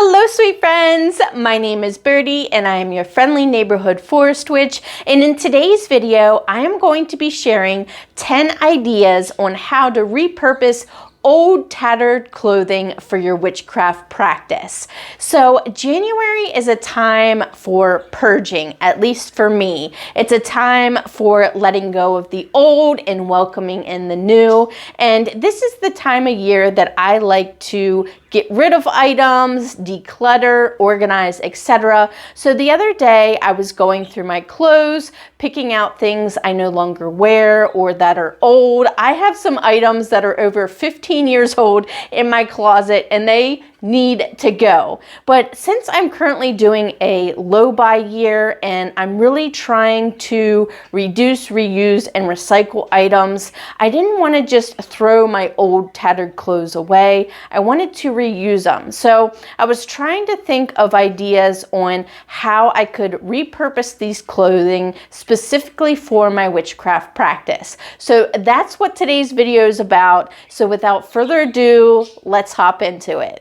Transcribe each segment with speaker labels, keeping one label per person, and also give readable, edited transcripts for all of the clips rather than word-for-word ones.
Speaker 1: Hello sweet friends, my name is Birdie and I am your friendly neighborhood forest witch, and in today's video I am going to be sharing 10 ideas on how to repurpose old tattered clothing for your witchcraft practice. So January is a time for purging, at least for me. It's a time for letting go of the old and welcoming in the new. And this is the time of year that I like to get rid of items, declutter, organize, etc. So the other day I was going through my clothes, picking out things I no longer wear or that are old. I have some items that are over 15 years old in my closet and they need to go. But since I'm currently doing a low buy year and I'm really trying to reduce, reuse, and recycle items, I didn't want to just throw my old tattered clothes away. I wanted to reuse them. So I was trying to think of ideas on how I could repurpose these clothing specifically for my witchcraft practice. So that's what today's video is about. So without further ado, let's hop into it.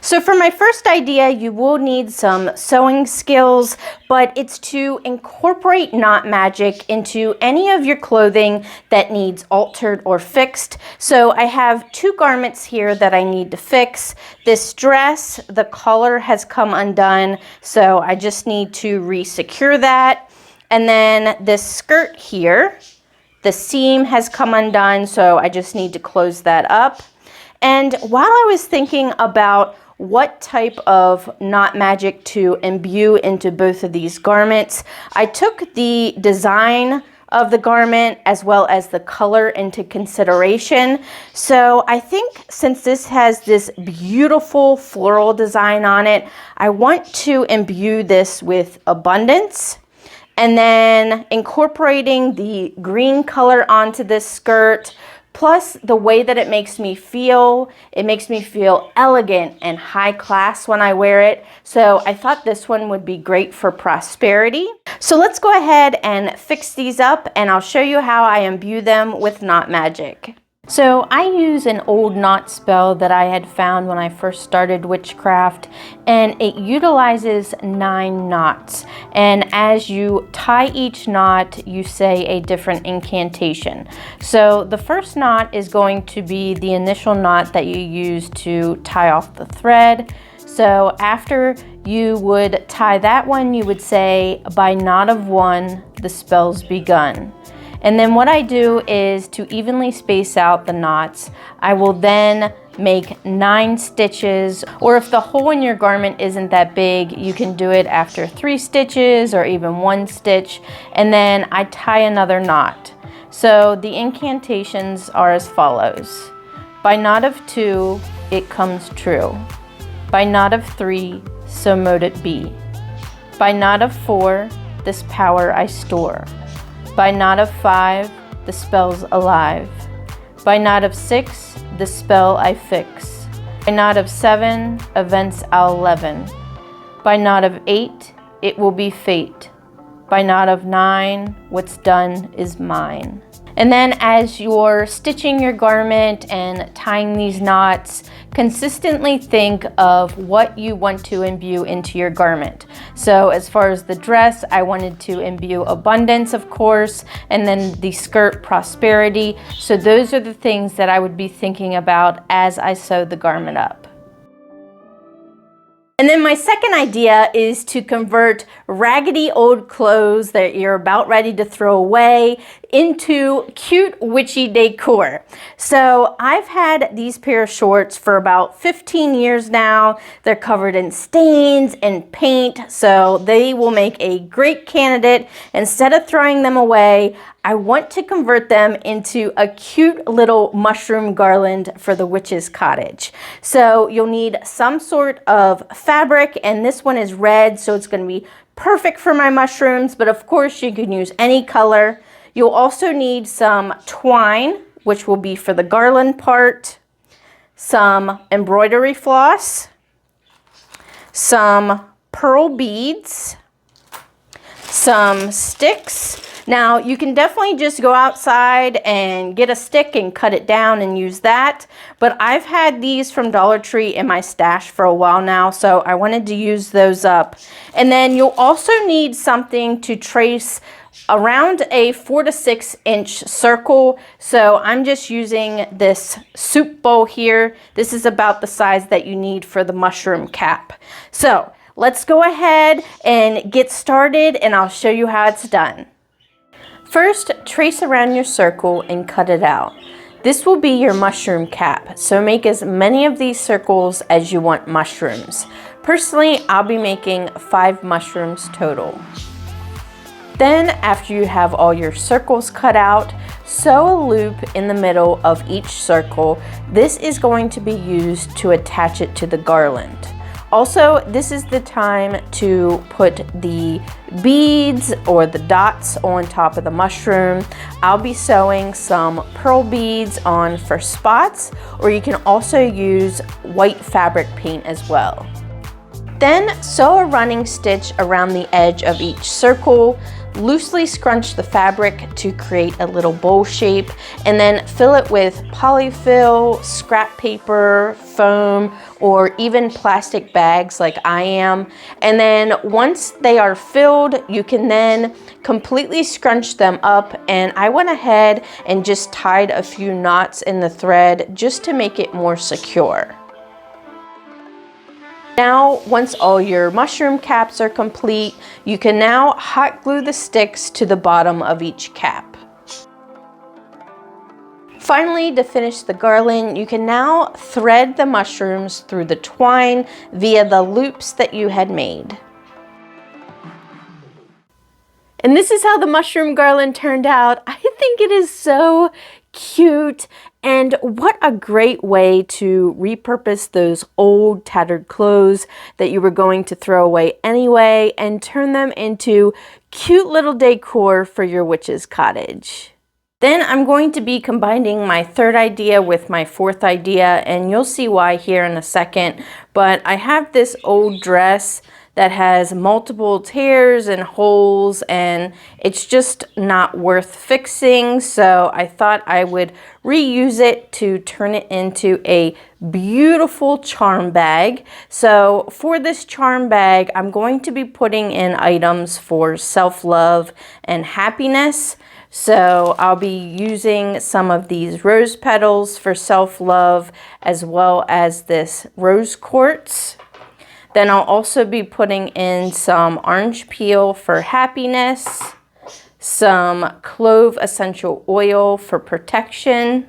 Speaker 1: So for my first idea, you will need some sewing skills, but it's to incorporate knot magic into any of your clothing that needs altered or fixed. So I have two garments here that I need to fix. This dress, the collar has come undone, so I just need to re-secure that. And then this skirt here, the seam has come undone, so I just need to close that up. And while I was thinking about what type of knot magic to imbue into both of these garments, I took the design of the garment as well as the color into consideration. So I think since this has this beautiful floral design on it, I want to imbue this with abundance. And then incorporating the green color onto this skirt, plus the way that it makes me feel elegant and high class when I wear it. So I thought this one would be great for prosperity. So let's go ahead and fix these up and I'll show you how I imbue them with knot magic. So I use an old knot spell that I had found when I first started witchcraft, and it utilizes 9 knots. And as you tie each knot, you say a different incantation. So the first knot is going to be the initial knot that you use to tie off the thread. So after you would tie that one, you would say, "By knot of 1, the spell's begun." And then what I do is to evenly space out the knots, I will then make 9 stitches, or if the hole in your garment isn't that big, you can do it after 3 stitches or even 1 stitch, and then I tie another knot. So the incantations are as follows. By knot of 2, it comes true. By knot of 3, so mote it be. By knot of 4, this power I store. By knot of 5, the spell's alive. By knot of 6, the spell I fix. By knot of 7, events I'll leaven. By knot of 8, it will be fate. By knot of 9, what's done is mine. And then as you're stitching your garment and tying these knots, consistently think of what you want to imbue into your garment. So as far as the dress, I wanted to imbue abundance, of course, and then the skirt, prosperity. So those are the things that I would be thinking about as I sew the garment up. And then my second idea is to convert raggedy old clothes that you're about ready to throw away into cute witchy decor. So I've had these pair of shorts for about 15 years now. They're covered in stains and paint, so they will make a great candidate. Instead of throwing them away, I want to convert them into a cute little mushroom garland for the witch's cottage. So you'll need some sort of fabric, and this one is red, so it's going to be perfect for my mushrooms, but of course you can use any color. You'll also need some twine, which will be for the garland part, some embroidery floss, some pearl beads, some sticks. Now, you can definitely just go outside and get a stick and cut it down and use that. But I've had these from Dollar Tree in my stash for a while now, so I wanted to use those up. And then you'll also need something to trace around a 4 to 6 inch circle. So I'm just using this soup bowl here. This is about the size that you need for the mushroom cap. So let's go ahead and get started, and I'll show you how it's done. First, trace around your circle and cut it out. This will be your mushroom cap, so make as many of these circles as you want mushrooms. Personally, I'll be making 5 mushrooms total. Then, after you have all your circles cut out, sew a loop in the middle of each circle. This is going to be used to attach it to the garland. Also, this is the time to put the beads or the dots on top of the mushroom. I'll be sewing some pearl beads on for spots, or you can also use white fabric paint as well. Then sew a running stitch around the edge of each circle. Loosely scrunch the fabric to create a little bowl shape, and then fill it with polyfill, scrap paper, foam, or even plastic bags like I am. And then once they are filled, you can then completely scrunch them up, and I went ahead and just tied a few knots in the thread just to make it more secure. Now, once all your mushroom caps are complete, you can now hot glue the sticks to the bottom of each cap. Finally, to finish the garland, you can now thread the mushrooms through the twine via the loops that you had made. And this is how the mushroom garland turned out. I think it is so cute, and what a great way to repurpose those old tattered clothes that you were going to throw away anyway and turn them into cute little decor for your witch's cottage. Then I'm going to be combining my third idea with my fourth idea, and you'll see why here in a second. But I have this old dress that has multiple tears and holes, and it's just not worth fixing, so I thought I would reuse it to turn it into a beautiful charm bag. So for this charm bag, I'm going to be putting in items for self-love and happiness. So I'll be using some of these rose petals for self-love, as well as this rose quartz. Then I'll also be putting in some orange peel for happiness, some clove essential oil for protection,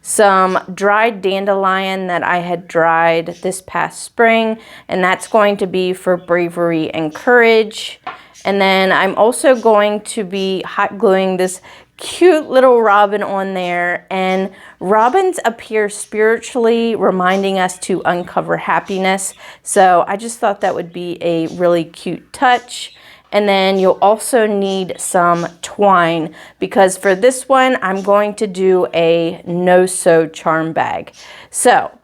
Speaker 1: some dried dandelion that I had dried this past spring, and that's going to be for bravery and courage. And then I'm also going to be hot gluing this cute little robin on there, and robins appear spiritually, reminding us to uncover happiness. So I just thought that would be a really cute touch. And then you'll also need some twine, because for this one I'm going to do a no-sew charm bag. So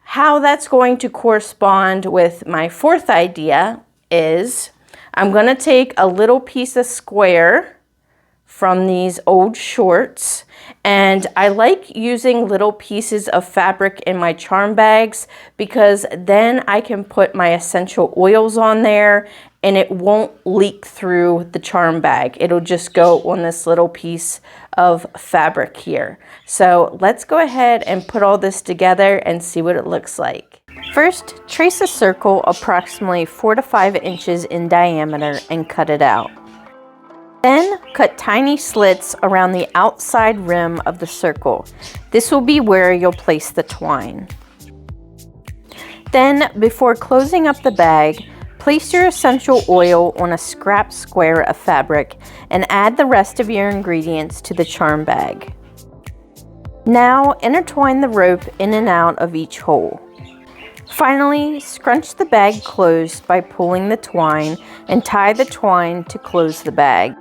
Speaker 1: how that's going to correspond with my fourth idea is I'm going to take a little piece of square from these old shorts, and I like using little pieces of fabric in my charm bags because then I can put my essential oils on there and it won't leak through the charm bag. It'll just go on this little piece of fabric here. So let's go ahead and put all this together and see what it looks like. First, trace a circle approximately 4 to 5 inches in diameter and cut it out. Then cut tiny slits around the outside rim of the circle. This will be where you'll place the twine. Then, before closing up the bag, place your essential oil on a scrap square of fabric and add the rest of your ingredients to the charm bag. Now intertwine the rope in and out of each hole. Finally, scrunch the bag closed by pulling the twine and tie the twine to close the bag.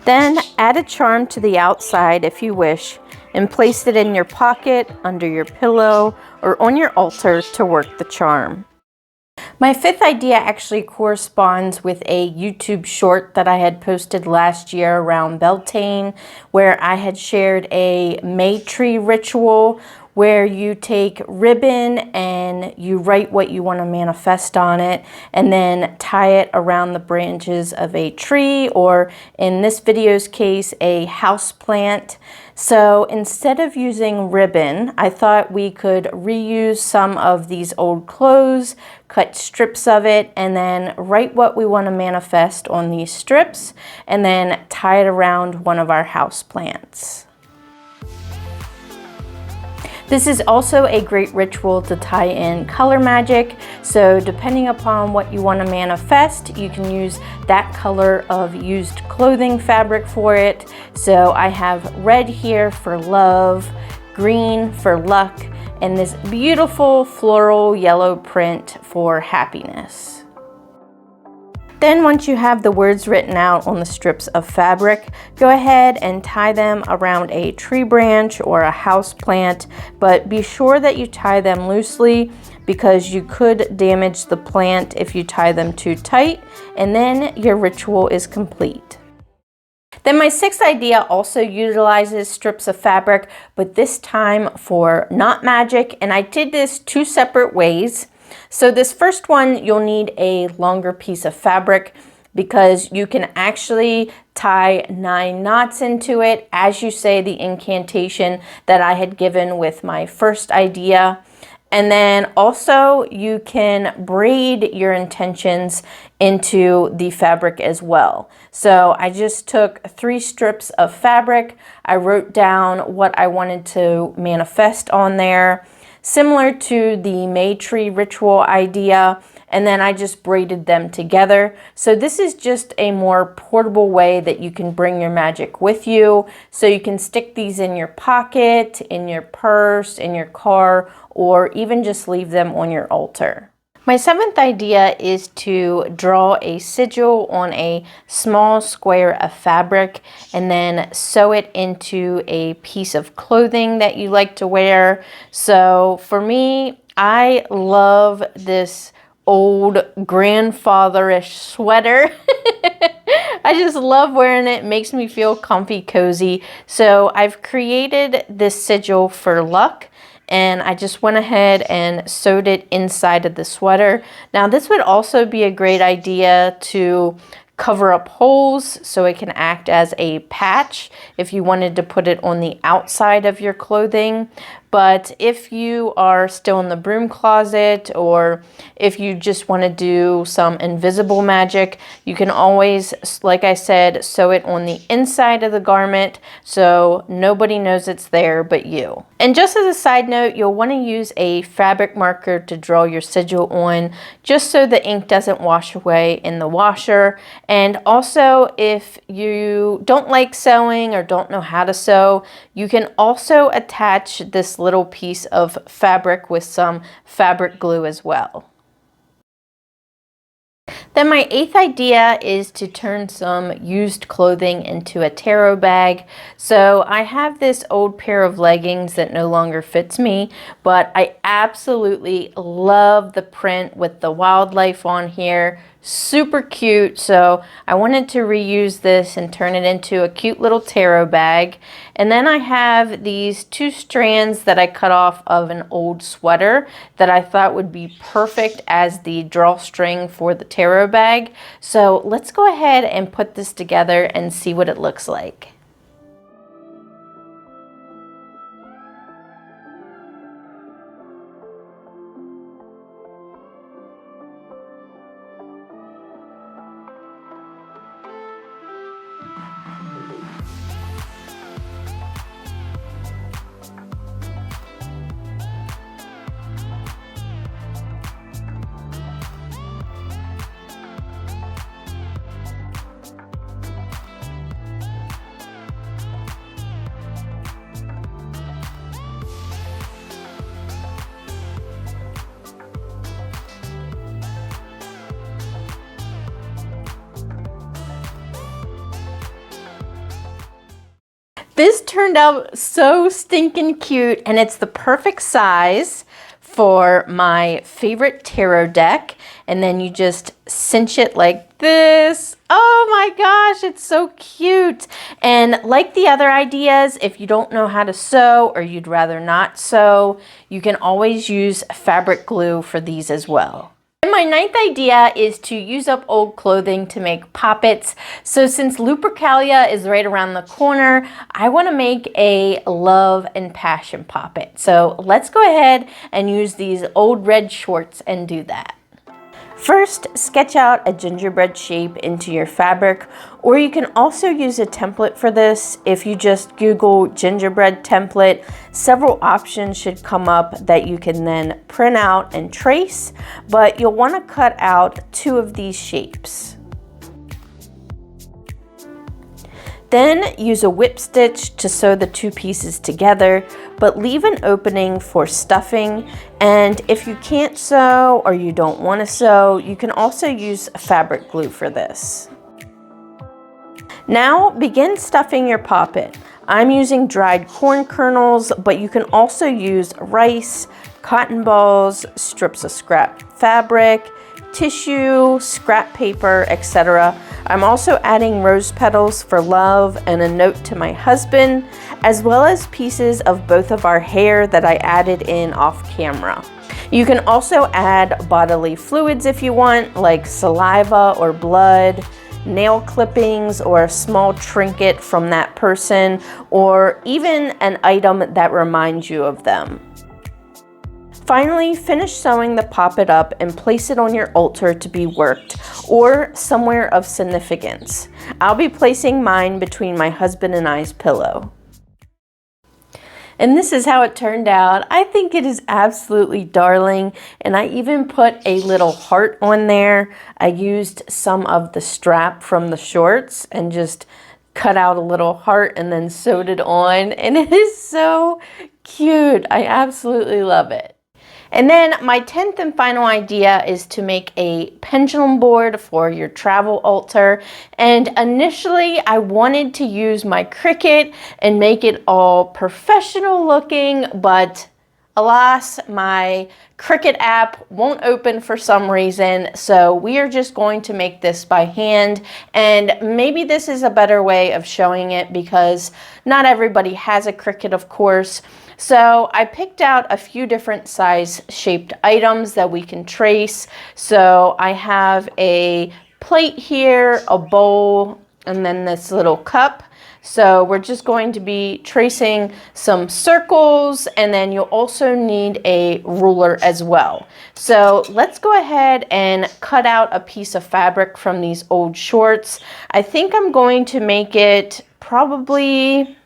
Speaker 1: Then add a charm to the outside if you wish and place it in your pocket, under your pillow, or on your altar to work the charm. My fifth idea actually corresponds with a YouTube short that I had posted last year around Beltane, where I had shared a May tree ritual where you take ribbon and you write what you want to manifest on it and then tie it around the branches of a tree, or in this video's case, a house plant. So instead of using ribbon, I thought we could reuse some of these old clothes, cut strips of it, and then write what we want to manifest on these strips, and then tie it around one of our house plants. This is also a great ritual to tie in color magic. So depending upon what you want to manifest, you can use that color of used clothing fabric for it. So I have red here for love, green for luck, and this beautiful floral yellow print for happiness. Then once you have the words written out on the strips of fabric, go ahead and tie them around a tree branch or a house plant, but be sure that you tie them loosely because you could damage the plant if you tie them too tight, and then your ritual is complete. Then my sixth idea also utilizes strips of fabric, but this time for not magic, and I did this two separate ways. So this first one, you'll need a longer piece of fabric because you can actually tie 9 knots into it, as you say the incantation that I had given with my first idea. And then also you can braid your intentions into the fabric as well. So I just took 3 strips of fabric. I wrote down what I wanted to manifest on there, similar to the May tree ritual idea, and then I just braided them together. So this is just a more portable way that you can bring your magic with you. So you can stick these in your pocket, in your purse, in your car, or even just leave them on your altar. My seventh idea is to draw a sigil on a small square of fabric and then sew it into a piece of clothing that you like to wear. So for me, I love this old grandfatherish sweater. I just love wearing it. It makes me feel comfy, cozy. So I've created this sigil for luck, and I just went ahead and sewed it inside of the sweater. Now this would also be a great idea to cover up holes so it can act as a patch if you wanted to put it on the outside of your clothing. But if you are still in the broom closet, or if you just want to do some invisible magic, you can always, like I said, sew it on the inside of the garment so nobody knows it's there but you. And just as a side note, you'll want to use a fabric marker to draw your sigil on, just so the ink doesn't wash away in the washer. And also, if you don't like sewing or don't know how to sew, you can also attach this little piece of fabric with some fabric glue as well. Then my eighth idea is to turn some used clothing into a tarot bag. So I have this old pair of leggings that no longer fits me, but I absolutely love the print with the wildlife on here. Super cute. So I wanted to reuse this and turn it into a cute little tarot bag. And then I have these 2 strands that I cut off of an old sweater that I thought would be perfect as the drawstring for the tarot bag. So let's go ahead and put this together and see what it looks like. This turned out so stinking cute, and it's the perfect size for my favorite tarot deck, and then you just cinch it like this. Oh my gosh, it's so cute. And like the other ideas, if you don't know how to sew or you'd rather not sew, you can always use fabric glue for these as well. And my ninth idea is to use up old clothing to make poppets. So since Lupercalia is right around the corner, I want to make a love and passion poppet. So let's go ahead and use these old red shorts and do that. First, sketch out a gingerbread shape into your fabric, or you can also use a template for this. If you just Google gingerbread template, several options should come up that you can then print out and trace, but you'll want to cut out 2 of these shapes. Then use a whip stitch to sew the 2 pieces together, but leave an opening for stuffing. And if you can't sew or you don't want to sew, you can also use fabric glue for this. Now begin stuffing your poppet. I'm using dried corn kernels, but you can also use rice, cotton balls, strips of scrap fabric, tissue, scrap paper, etc. I'm also adding rose petals for love and a note to my husband, as well as pieces of both of our hair that I added in off camera. You can also add bodily fluids if you want, like saliva or blood, nail clippings, or a small trinket from that person, or even an item that reminds you of them. Finally, finish sewing the poppet up and place it on your altar to be worked, or somewhere of significance. I'll be placing mine between my husband and I's pillow. And this is how it turned out. I think it is absolutely darling, and I even put a little heart on there. I used some of the strap from the shorts and just cut out a little heart and then sewed it on, and it is so cute. I absolutely love it. And then my 10th and final idea is to make a pendulum board for your travel altar. And initially I wanted to use my Cricut and make it all professional looking, but alas, my Cricut app won't open for some reason. So we are just going to make this by hand. And maybe this is a better way of showing it because not everybody has a Cricut, of course. So I picked out a few different size shaped items that we can trace. So I have a plate here, a bowl, and then this little cup. So we're just going to be tracing some circles, and then you'll also need a ruler as well. So let's go ahead and cut out a piece of fabric from these old shorts. I think I'm going to make it probably,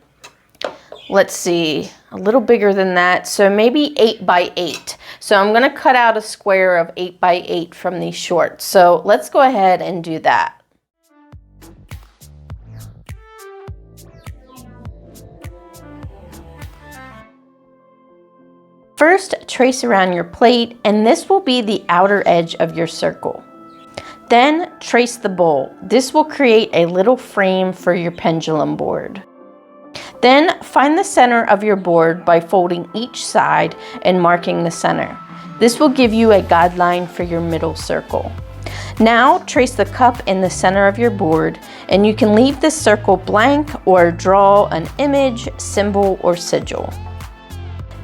Speaker 1: let's see, a little bigger than that, so maybe 8 by 8. So I'm going to cut out a square of 8 by 8 from these shorts. So let's go ahead and do that. First, trace around your plate, and this will be the outer edge of your circle. Then trace the bowl. This will create a little frame for your pendulum board. Then find the center of your board by folding each side and marking the center. This will give you a guideline for your middle circle. Now trace the cup in the center of your board, and you can leave this circle blank or draw an image, symbol, or sigil.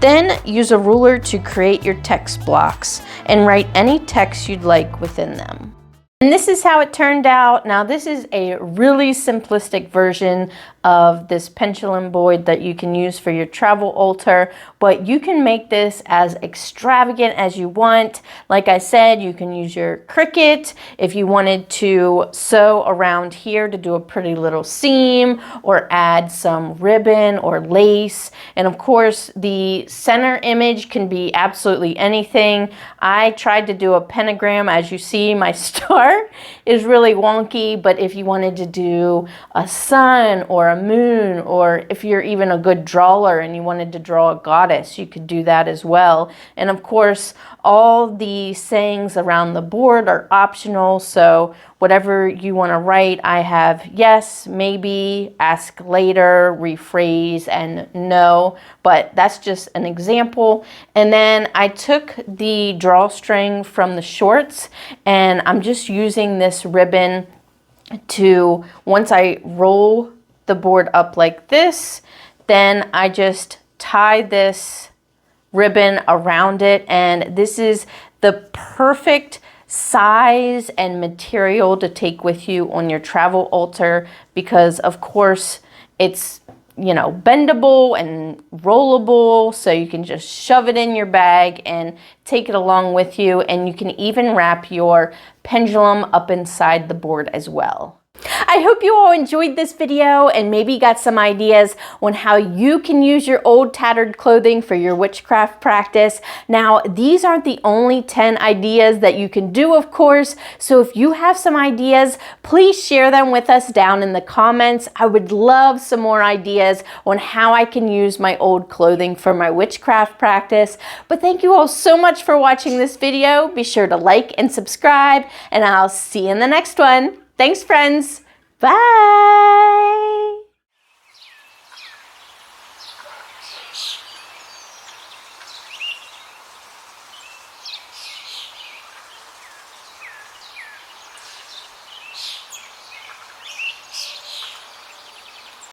Speaker 1: Then use a ruler to create your text blocks and write any text you'd like within them. And this is how it turned out. Now this is a really simplistic version of this pendulum board that you can use for your travel altar, but you can make this as extravagant as you want. Like I said, you can use your Cricut if you wanted to sew around here to do a pretty little seam or add some ribbon or lace. And of course, the center image can be absolutely anything. I tried to do a pentagram. As you see, my star is really wonky, but if you wanted to do a sun or a moon, or if you're even a good drawer and you wanted to draw a goddess, you could do that as well. And of course, all the sayings around the board are optional, so whatever you want to write. I have yes, maybe, ask later, rephrase, and no, but that's just an example. And then I took the drawstring from the shorts, and I'm just using this ribbon to, once I roll the board up like this, then I just tie this ribbon around it, and this is the perfect size and material to take with you on your travel altar, because of course it's, you know, bendable and rollable, so you can just shove it in your bag and take it along with you, and you can even wrap your pendulum up inside the board as well. I hope you all enjoyed this video and maybe got some ideas on how you can use your old tattered clothing for your witchcraft practice. Now, these aren't the only 10 ideas that you can do, of course, so if you have some ideas, please share them with us down in the comments. I would love some more ideas on how I can use my old clothing for my witchcraft practice. But thank you all so much for watching this video. Be sure to like and subscribe, and I'll see you in the next one. Thanks, friends. Bye.